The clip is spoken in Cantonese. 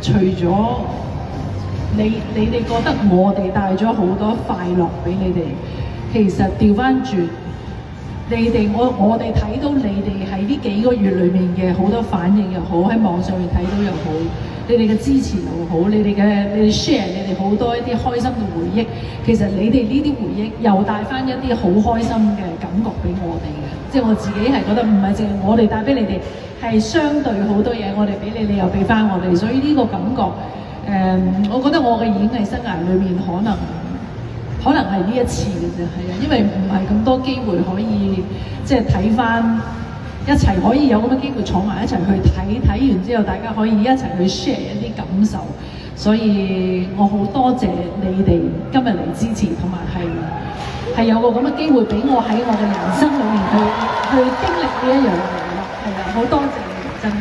除咗你哋覺得我哋帶咗好多快樂俾你哋，其實調翻轉，我哋睇到你哋喺呢幾個月裏面嘅好多反應又好，喺網上面睇到又好，你哋嘅支持又好，你哋 share 你哋好多一啲開心嘅回憶，其實你哋呢啲回憶又帶翻一啲好開心嘅感覺俾我哋嘅，即係我自己係覺得唔係淨係我哋帶俾你哋，係相對好多嘢我哋俾你，你又俾翻我哋，所以呢個感覺我覺得我嘅演藝生涯裏面可能係呢一次嘅啫，係啊，因為唔係咁多機會可以即係睇翻一齊可以有咁嘅機會坐埋一齊去睇完之後，大家可以一齊去 share 一啲感受，所以我好多謝你哋今日嚟支持，同埋係有個咁嘅機會俾我喺我嘅人生裏面去經歷呢一樣嘢咯，係啊，好多謝你哋真係。